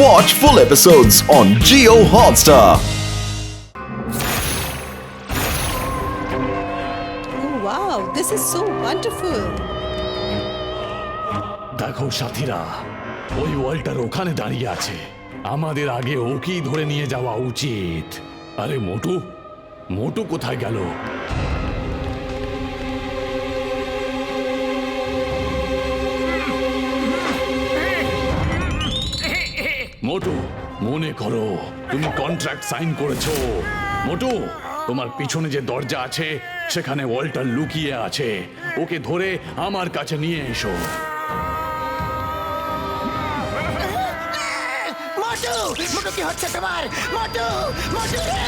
Watch full episodes on Jio Hotstar. Oh wow, this is so wonderful. দেখো সাথীরা, ওই Walter ওখানে দাঁড়িয়ে আছে। আমাদের আগে ওকেই ধরে নিয়ে যাওয়া উচিত। আরে মোটু, মোটু কোথায় গেল? মোটু, মনে করো তুমি কন্ট্রাক্ট সাইন করেছো। মোটু, তোমার পিছনে যে দরজা আছে সেখানে ওয়াল্টার লুকিয়ে আছে। ওকে ধরে আমার কাছে নিয়ে এসো। মোটু, মোটু কি হচ্ছে তোমার? মোটু, মোটু রে!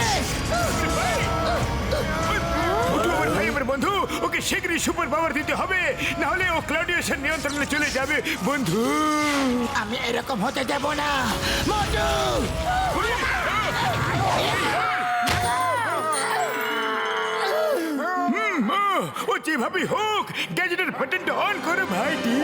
মোটু আমার ভাই, আমার বন্ধু, ওকে শীঘ্রই সুপার পাওয়ার দিতে হবে, না হলে ও ক্লডিয়াসের নিয়ন্ত্রণে চলে যাবে বন্ধু। আমি এরকম হতে দেব না। মোটু! ও যেভাবেই হোক গ্যাজেটের বাটনটা অন করো ভাইটি।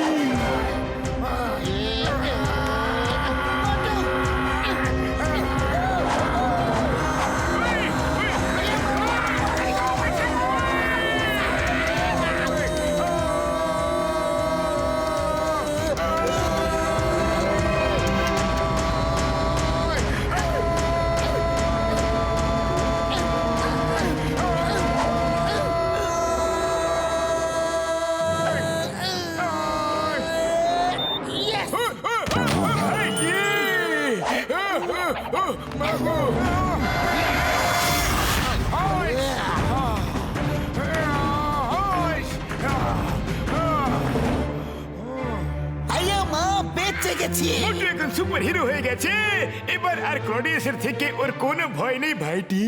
আইয়া মা, বেঁচে গেছি। মোটু এখন সুপার হিরো হয়ে গেছে। এবার আর ক্লডিয়াসের থেকে ওর কোনো ভয় নেই ভাইটি।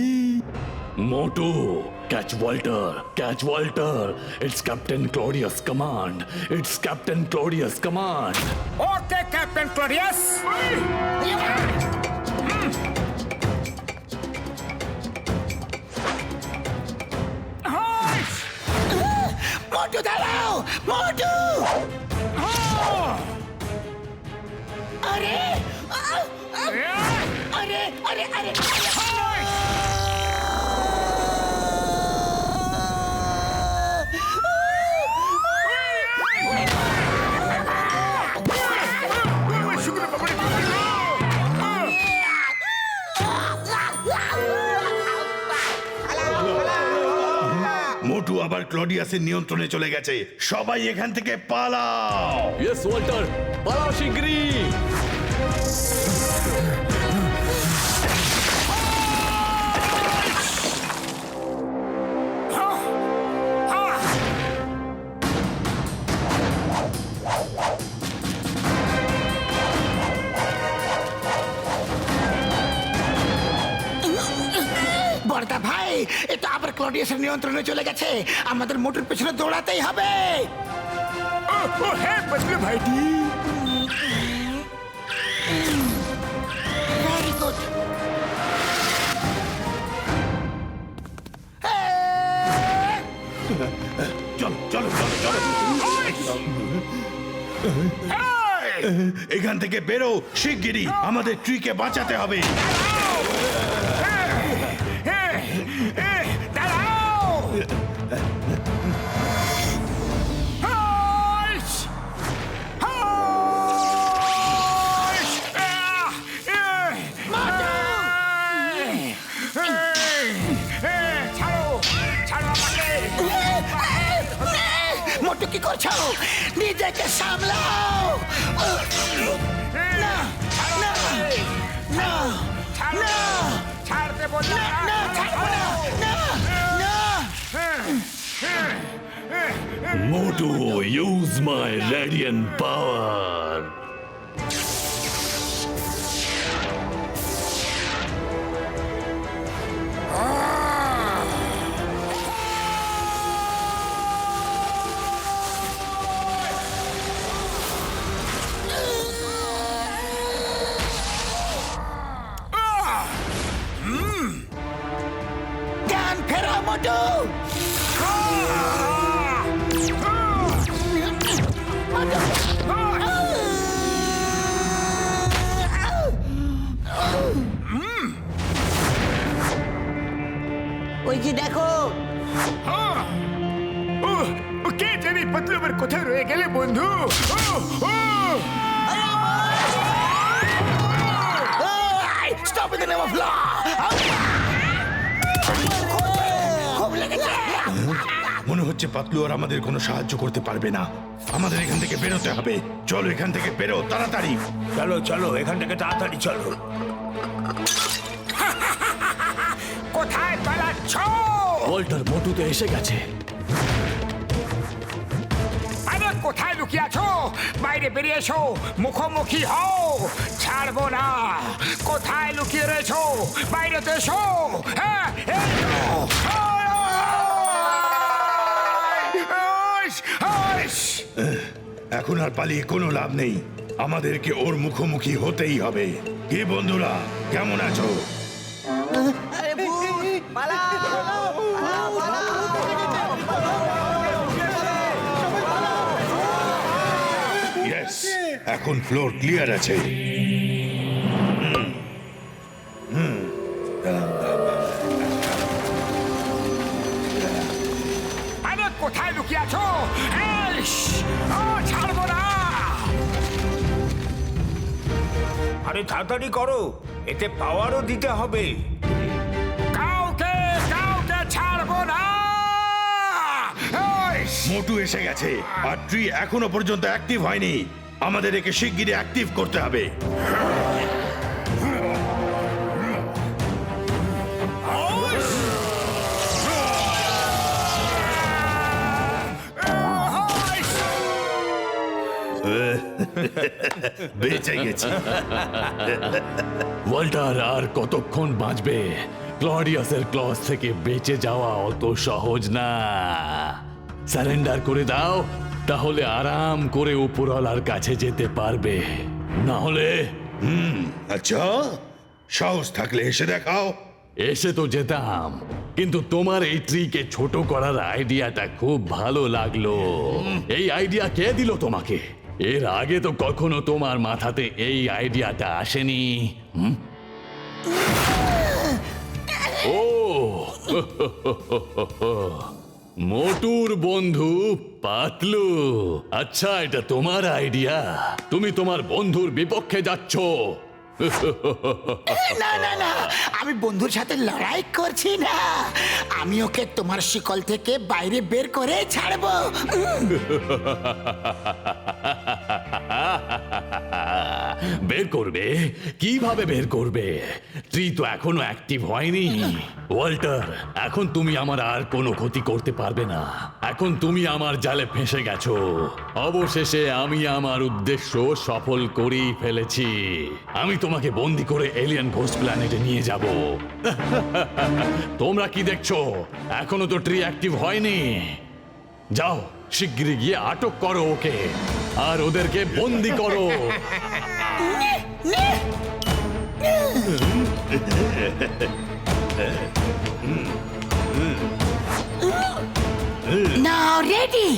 মোটু, catch Walter, catch Walter. It's Captain Claudius' command. It's Captain Claudius' command. Okay Captain Claudius. Motu দাঁড়াও! মোটু! আরে! আরে! আরে! আরে! আরে! মোটু আবার ক্লডিয়াসের নিয়ন্ত্রণে চলে গেছে। সবাই এখান থেকে পালাও। Yes, Walter. পালাও শিগগিরই। বড়দা ভাই, এটা আবার ক্লডিয়াসের নিয়ন্ত্রণে চলে গেছে। আমাদের মোটুর পেছনে দৌড়াতেই হবে। ও হ্যাঁ বদলু ভাইটি। Very good. চলো চলো চলো চলো, এখান থেকে বেরো শিগগিরই। আমাদের ট্রিকে বাঁচাতে হবে। দাঁড়াও। মোটু কি করছো? নিজেকে সামলাও। না না না না না, ছাড়তে বলছি না, ছাড়বো না, না, না। Motu, use my radiant power. জ্ঞান ফেরাও মোটু। মোটু! বলছি দেখো। ও ও কে জানি পাতলু আবার কোথায় রয়ে গেলে বন্ধু? Stop in the name of law. খুব লেগেছে। মনে হচ্ছে পাতলু আর আমাদের কোনো সাহায্য করতে পারবে না। আমাদের এখান থেকে বেরোতে হবে। চলো এখান থেকে বেরো তাড়াতাড়ি। চলো চলো এখান থেকে তাড়াতাড়ি চলো। কোথায় পালাচ্ছ? ওয়াল্টার, মোটু তো এসে গেছে। আরে কোথায় লুকিয়ে আছো? বাইরে বেরিয়ে এসো, মুখোমুখি হও। ছাড়বো না। কোথায় লুকিয়ে রয়েছো? বাইরে তো এসো। হ্যাঁ, এই তো। এখন আর পালিয়ে কোনো লাভ নেই। আমাদেরকে ওর মুখোমুখি হতেই হবে। কি বন্ধুরা, কেমন আছো? ইয়েস, এখন ফ্লোর ক্লিয়ার আছে। আরে কোথায় লুকিয়ে আছো? ছাড়বো না। আরে তাড়াতাড়ি করো, এতে পাওয়ারও দিতে হবে। কাউকে কাউকে ছাড়বো না। মোটু এসে গেছে আর ট্রি এখনো পর্যন্ত অ্যাক্টিভ হয়নি। আমাদের একে শিগগিরই অ্যাক্টিভ করতে হবে। বেঁচে গেছি। ওয়াল্টার আর কতক্ষণ বাঁচবে? ক্লডিয়াসের ক্লজ থেকে বেঁচে যাওয়া অত সহজ না। সারেন্ডার করে দাও, তাহলে আরাম করে উপরওয়ালার কাছে যেতে পারবে। না হলে আচ্ছা, সাহস থাকলে এসে দেখাও। এসে তো যেতাম, কিন্তু তোমার এই ট্রিকে ছোট করার আইডিয়াটা খুব ভালো লাগলো। এই আইডিয়া কে দিল তোমাকে? এর আগে তো কখনো তোমার মাথাতে এই আইডিয়াটা আসেনি। ও মোটুর বন্ধু পাতলু, আচ্ছা এটা তোমার আইডিয়া? তুমি তোমার বন্ধুর বিপক্ষে যাচ্ছ? না না না, আমি বন্ধুর সাথে লড়াই করছি না। আমি ওকে তোমার শিকল থেকে বাইরে বের করে ছাড়বো। বের করবে? কিভাবে বের করবে? ট্রি তো এখনো অ্যাক্টিভ হয়নি। ওয়াল্টার, এখন তুমি আমার আর কোনো ক্ষতি করতে পারবে না। এখন তুমি আমার জালে ফেঁসে গেছো। অবশেষে আমি আমার উদ্দেশ্য সফল করেই ফেলেছি। আমি তোমাকে বন্দি করে এলিয়ান ঘোস্ট প্ল্যানেটে নিয়ে যাব। তোমরা কি দেখছো? এখনো তো ট্রি অ্যাক্টিভ হয়নি। যাও, শিগগিরই গিয়ে আটক করো ওকে, আর ওদেরকে বন্দি করো। Now ready.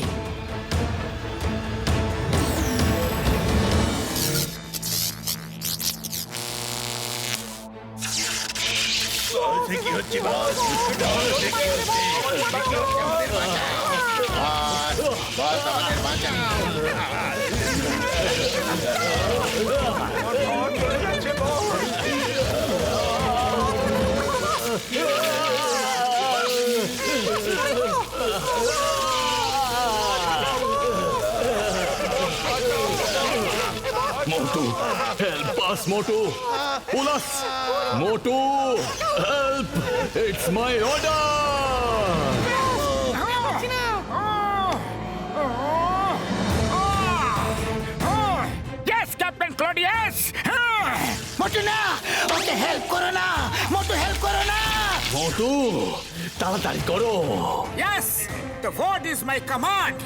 কি হচ্ছে বস? Motu, help us, Motu! Pull us! Motu, help! It's my order! Yes, Captain Claudius! মোটু না, ওকে হেল্প করো না। মোটু হেল্প করো না। Motu, তাড়াতাড়ি করো! Yes, the word is my command.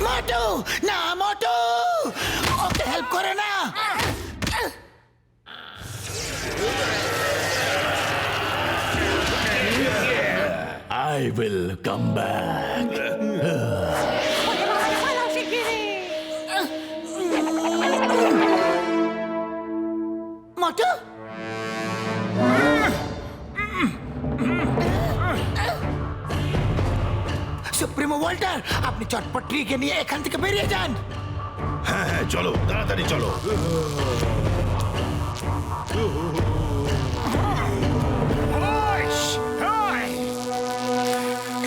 মোটু না, মোটু ওকে হেল্প করো না। I will come back. Supremo Walter, আপনি চটপট ট্রিকে নিয়ে এখান থেকে বেরিয়ে যান। হ্যাঁ হ্যাঁ, চলো তাড়াতাড়ি চলো।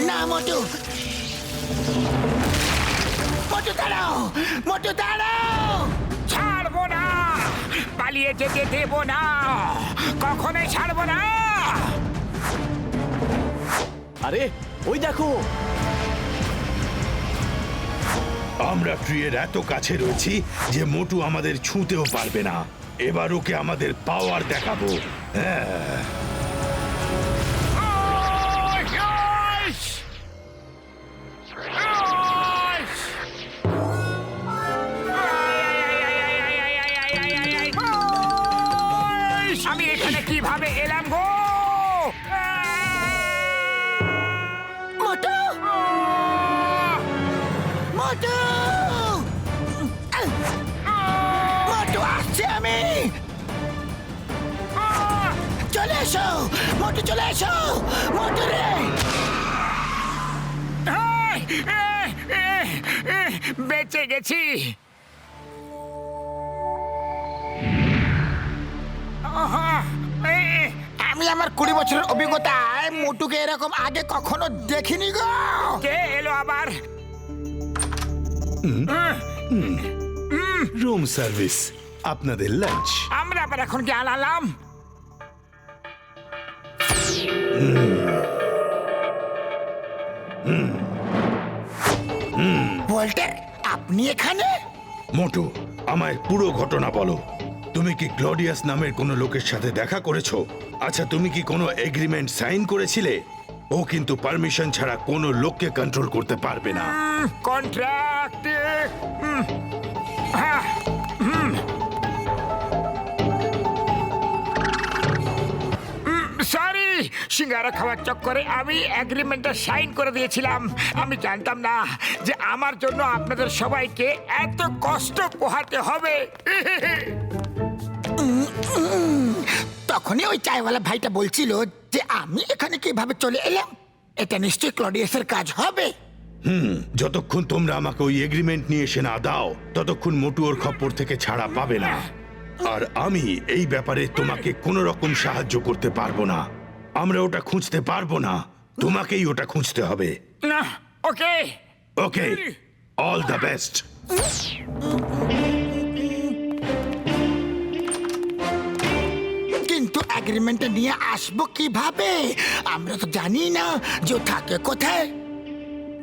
না মোটু, মোটু দাঁড়াও, মোটু দাঁড়াও। ছাড়বো না, পালিয়ে যেতে দেবো না, কখনোই ছাড়বো না। আরে ওই দেখো, আমরা ট্রিয়ের এত কাছে রয়েছি যে মোটু আমাদের ছুঁতেও পারবে না। এবার ওকে আমাদের পাওয়ার দেখাবো। হ্যাঁ, আমি এখানে কিভাবে এলাম গো? মোটু, মোটু, মোটু আসছে, আমি চলে এসো, মোটু চলে এসো, মোটু রে। বেঁচে গেছি। আমি আমার 20 বছরের অভিজ্ঞতায় মোটুকে এরকম আগে কখনো দেখিনি গো। কে এলো আবার? রুম সার্ভিস, আপনাদের লাঞ্চ। আমরা আবার এখন কি আনালাম? ওয়াল্টার, আপনি এখানে? মোটু, আমায় পুরো ঘটনা বলো। তুমি কি ক্লডিয়াস নামের কোনো লোকের সাথে দেখা করেছো? আচ্ছা, তুমি কি কোনো এগ্রিমেন্ট সাইন করেছিলে? ও কিন্তু পারমিশন ছাড়া কোনো লোককে কন্ট্রোল করতে পারবে না। কন্ট্রাক্ট। সরি, সিঙ্গারা খাওয়ার চক্করে আমি এগ্রিমেন্টটা সাইন করে দিয়েছিলাম। আমি জানতাম না যে আমার জন্য আপনাদের সবাইকে এত কষ্ট পোহাতে হবে। তখনই ওই চায়ওয়ালা ভাইটা বলছিল যে আমি এখানে কিভাবে চলে এলাম। এটা নিশ্চয়ই ক্লডিয়াসের কাজ হবে। যতক্ষণ তোমরা আমাকে ওই এগ্রিমেন্ট নিয়ে এসে না দাও, ততক্ষণ মোটু ওর খপ্পর থেকে ছাড়া পাবে না। আর আমি এই ব্যাপারে তোমাকে কোনো রকম সাহায্য করতে পারবো না। আমরা ওটা খুঁজতে পারবো না, তোমাকেই ওটা খুঁজতে হবে। না, ওকে। ওকে, অল দ্য বেস্ট। কিন্তু এগ্রিমেন্টটা নিয়ে আসবো কিভাবে? আমরা তো জানি না যে ও থাকে কোথায়।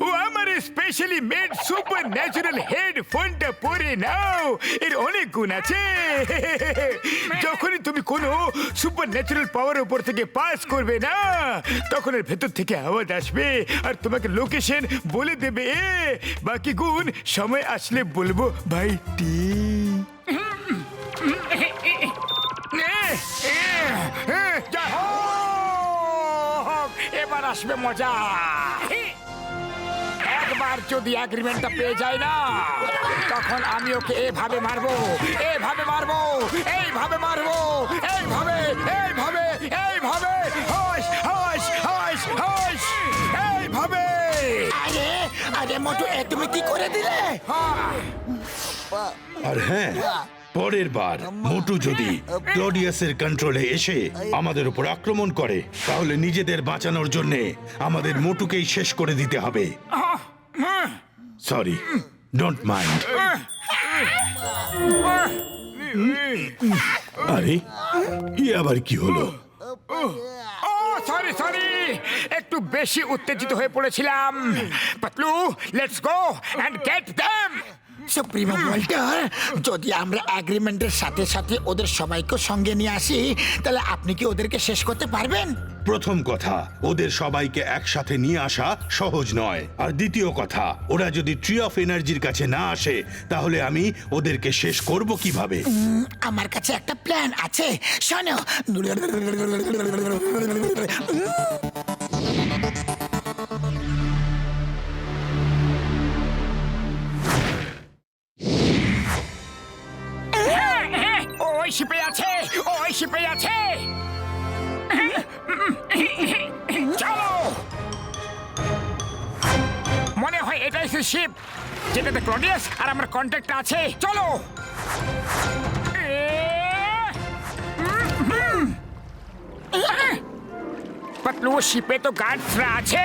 ও আমার স্পেশালি মেড সুপার ন্যাচারাল হেডফোনটা পরে নাও, এর অনেক গুণ আছে। যখনই তুমি কোনো সুপার ন্যাচারাল পাওয়ার উপর থেকে পাস করবে না, তখন এর ভেতর থেকে আওয়াজ আসবে আর তোমাকে লোকেশন বলে দেবে। বাকি গুণ সময় আসলে বলবো ভাইটি। এবার আসবে মজা। একবার যদি এগ্রিমেন্টটা পেয়ে যায় না, তখন আমি ওকে এভাবে মারবো, এভাবে মারবো, এইভাবে মারবো, এইভাবে, এইভাবে, এইভাবে, হস হস হস হস, এইভাবে। আরে আরে মোটু, এ তুমি কি করে দিলে? আর হ্যাঁ, পরের বার মোটু যদি ক্লডিয়াসের কন্ট্রোলে এসে আমাদের উপর আক্রমণ করে, তাহলে নিজেদের বাঁচানোর জন্য আমাদের মোটুকেই শেষ করে দিতে হবে। Sorry, don't mind. আরে, আবার কি হলো? ও সরি সরি, একটু বেশি উত্তেজিত হয়ে পড়েছিলাম। Patlu, let's go and get them. Supremo Walter, যদি আমরা এগ্রিমেন্টের সাথে সাথে ওদের সবাইকে সঙ্গে নিয়ে আসি, তাহলে আপনি কি ওদেরকে শেষ করতে পারবেন? প্রথম কথা, ওদের সবাইকে একসাথে নিয়ে আসা সহজ নয়। আর দ্বিতীয় কথা, ওরা যদি ট্রি অফ এনার্জির কাছে না আসে, তাহলে আমি ওদেরকে শেষ করব কিভাবে? আমার কাছে একটা প্ল্যান আছে, শোনো। ওই শিপে আছে, ওই শিপে আছে। চলো, মনে একটি শিপ যেটাতে ক্লডিয়াস আর আমার কন্ট্যাক্ট আছে। চলো। পাতলু শিপে তো গার্ডসরা আছে।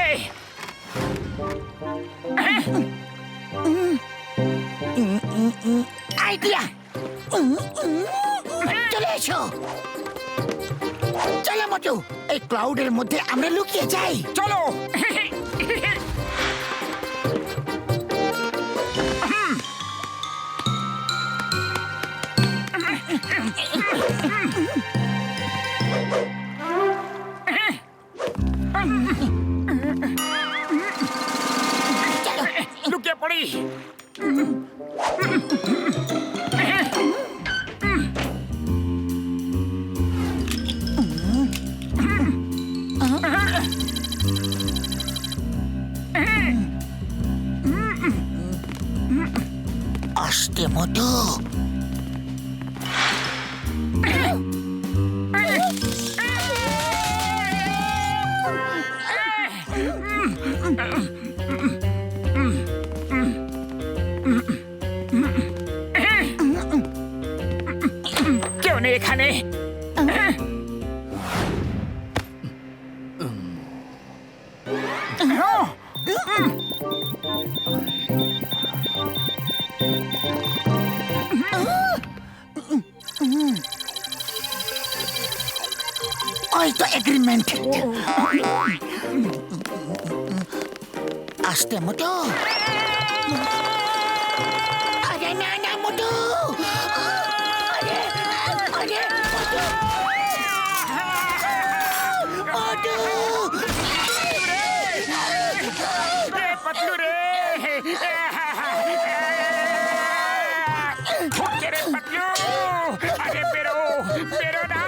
আইডিয়া, চলে এসো। চলো মোটু, এই ক্লাউডের মধ্যে আমরা লুকিয়ে যাই। চলো। লুকিয়ে পড়ি। আস্তে মোটু। কেউ নেই এখানে। ওই তো এগ্রিমেন্ট। আস্তে মোটু। আরে না না মোটু। আরে আরে মোটু। মোটু। পাতলু রে, ঠুকে রে পাতলু। আরে বেরো, বেরো না।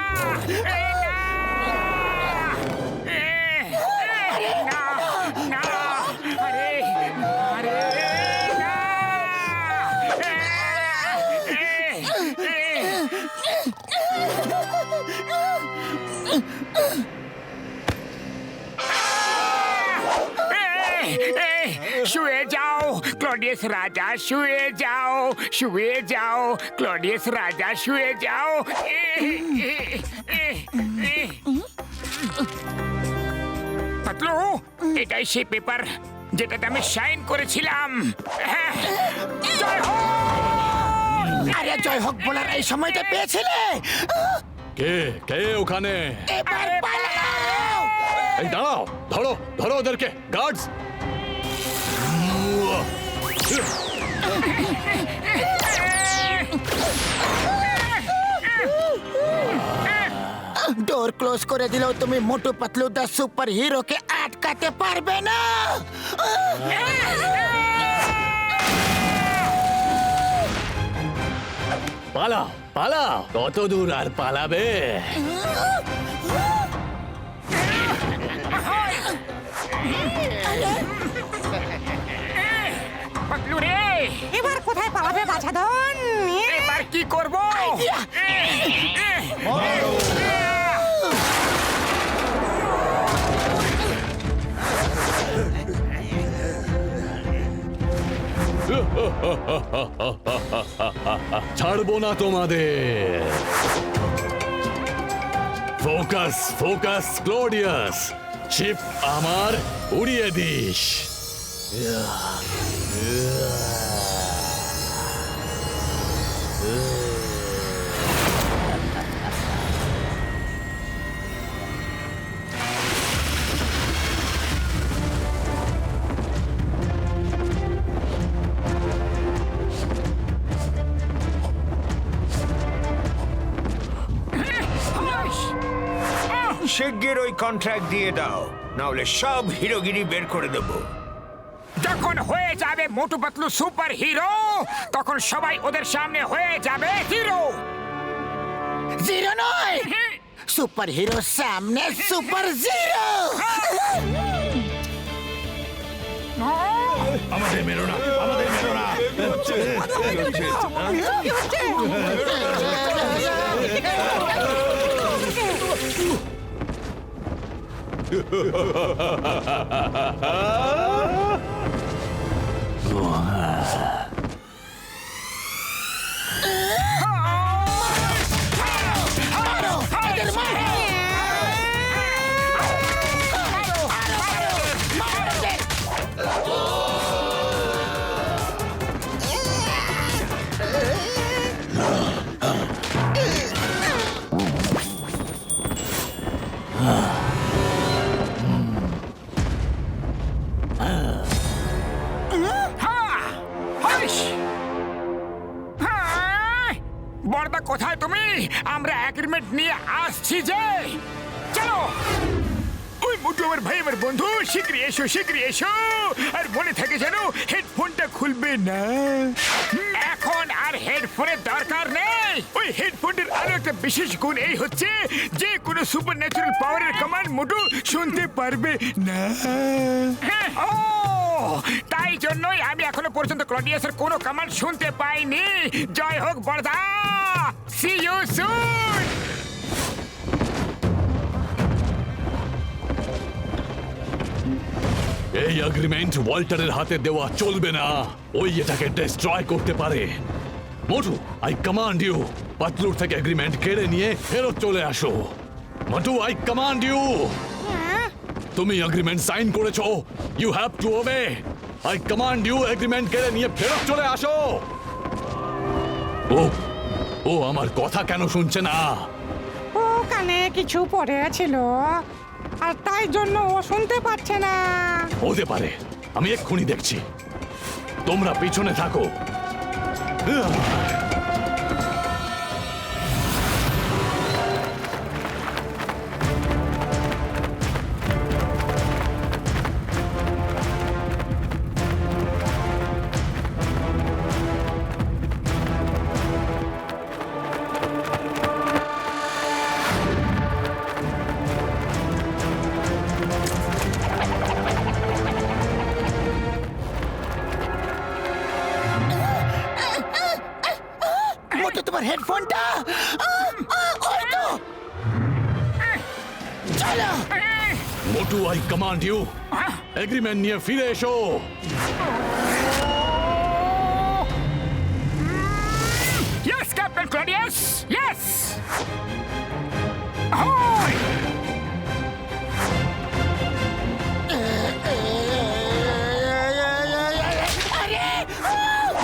শুয়ে যাও ক্লডিয়াস রাজা, শুয়ে যাও, শুয়ে যাও ক্লডিয়াস রাজা, শুয়ে যাও। পাতলু, এটাই সেই পেপার যেটাতে আমি সাইন করেছিলাম। জয় হোক। আরে জয় হোক বলার এই সময়টা পেয়েছিলে। কে কে ওখানে? এবার পালাও। এই দাঁড়াও, ধরো ধরো ওদেরকে, গার্ডস। ডোর ক্লোজ করে দিলেও তুমি মোটু পাতলু দা সুপার হিরোকে আটকাতে পারবে না। পালাও পালাও, কত দূর আর পালাবে? পাতলু রে, এবার কোথায় পালাবে বাছাধন? এবার কি করব? ছাড়বো না তোমাদের। ফোকাস ফোকাস ক্লডিয়াস, শিপ আমার উড়িয়ে দিস। শিগগির ওই কন্ট্রাক্ট দিয়ে দাও, না হলে সব হিরোগিরি বের করে দেবো। যখন হয়ে যাবে মোটু পাতলু সুপার হিরো, তখন সবাই ওদের সামনে হয়ে যাবে হিরো। জিরো নয়, সুপার হিরো সামনে সুপার জিরো। আমাদের মেরো না, আমাদের মেরো না। বড়দা কোথায় তুমি? আমরা এগ্রিমেন্ট নিয়ে আসছি যে। চলো। ওই মোটু আমার ভাই, আমার বন্ধু, শীঘ্রই এসো, শীঘ্রই এসো। আর মনে থাকে যেন হেডফোনটা খুলবে না। এখন আর হেডফোনের দরকার নেই। ওই হেডফোনটার আরো একটা বিশেষ গুণ এই হচ্ছে যে কোনো সুপার ন্যাচারাল পাওয়ারের কমান্ড মোটু শুনতে পারবে না। ও তাই জন্যই আমি এখনো পর্যন্ত ক্লডিয়াসের কোনো কমান্ড শুনতে পাইনি। জয় হোক বড়দা। C you soon. এই এগ্রিমেন্ট ওয়াল্টারের হাতে দেওয়া চলবে না। ওই এটাকে ডিস্ট্রয় করতে পারে। মোটু, আই কমান্ড ইউ, পাতলুর থেকে এগ্রিমেন্ট কেড়ে নিয়ে ফেরত চলে আসো। Motu, I command you. তুমি এগ্রিমেন্ট সাইন করেছো, you have to obey. I command you, agreement কেড়ে নিয়ে ফেরত চলে আসো। ও ও আমার কথা কেন শুনছে না? ও কানে কিছু পড়ে ছিল আর তাই জন্য ও শুনতে পাচ্ছে না। হতে পারে, আমি এক্ষুনি দেখছি। তোমরা পিছনে থাকো। মোটু, তোমার হেডফোনটা। ওই তো। চলো। মোটু, আই কমান্ড ইউ, এগ্রিমেন্ট নিয়ে ফিরে এসো। Yes, Captain Claudius. Yes. Ahoy!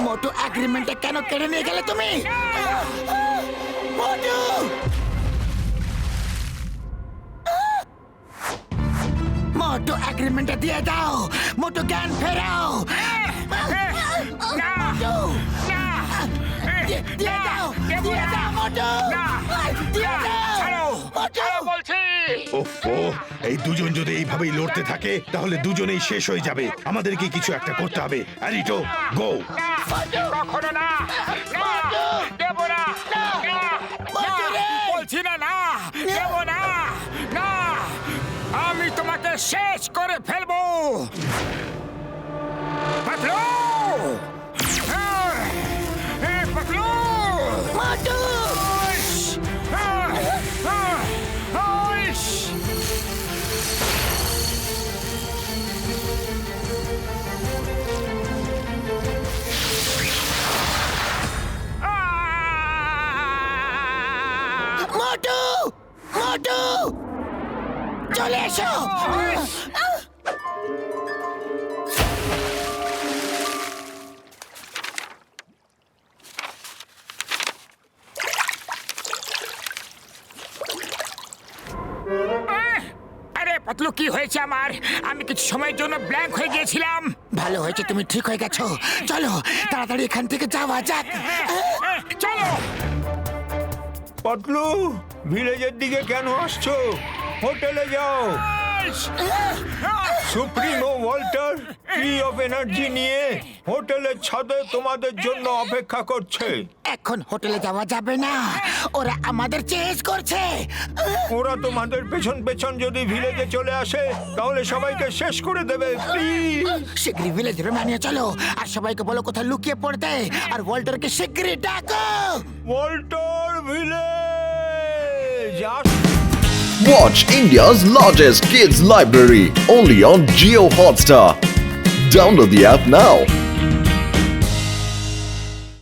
মোটু, এগ্রিমেন্টটা কেন কেড়ে নিয়ে গেলে তুমি? মোটু, মোটু, এগ্রিমেন্টটা দিয়ে দাও। মোটু, জ্ঞান ফেরাও। মোটু, দিয়ে দাও, দিয়ে দাও মোটু, দিয়ে দাও মোটু। বলছি। ওফো, এই দুজন যদি এইভাবেই লড়তে থাকে তাহলে দুজনেই শেষ হয়ে যাবে। আমাদেরকে কিছু একটা করতে হবে। অ্যারিটো, গো। কখনো না। দেব না। বলছি না, না দেব না। না, আমি তোমাকে শেষ করে ফেলবো। পাতলু, পাতলু, মোটু, মোটু, মোটু, চলে এসো। আরে পাতলু, কি হয়েছে আমার? আমি কিছু সময়ের জন্য ব্ল্যাঙ্ক হয়ে গিয়েছিলাম। ভালো হয়েছে তুমি ঠিক হয়ে গেছো। চলো তাড়াতাড়ি এখান থেকে যাওয়া যাক। চলো। পাতলু, ভিলেজের দিকে কেন আসছো? হোটেলে যাও। সুপ্রিমো ওয়াল্টার কি অফ এনার্জি নিয়ে হোটেলের ছাদে তোমাদের জন্য অপেক্ষা করছে। এখন হোটেলে যাওয়া যাবে না, ওরা আমাদের চেজ করছে। ওরা তোমাদের পেছন পেছন যদি ভিলেজে চলে আসে তাহলে সবাইকে শেষ করে দেবে। প্লিজ শিগগিরই ভিলেজ রোমানিয়া চলো আর সবাইকে বলো কোথায় লুকিয়ে পড়তে, আর ওয়াল্টারকে শিগগিরই ডাকো। Walter village. Watch India's largest kids library only on Geo Hotstar. Download the app now.